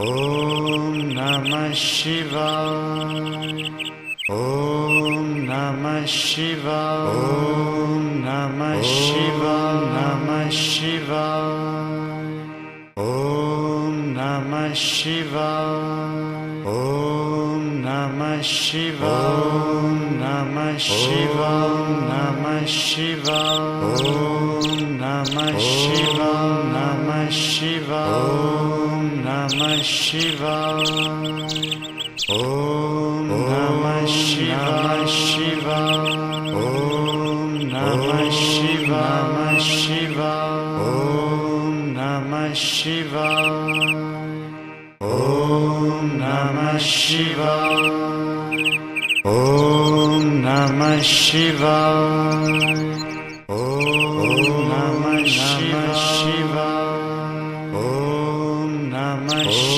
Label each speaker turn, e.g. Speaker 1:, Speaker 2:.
Speaker 1: Om Namah Shivaya. Om Namah Shivaya. Om Namah Shivaya. Om Namah Shivaya. Om Namah Shivaya. Om Namah Shivaya. Om Namah Shivaya. Om Namah Shivaya. Om Namah Shivaya. Om Namah Shivaya. Om Namah Shivaya. Om Namah Shivaya. Om Namah Shivaya.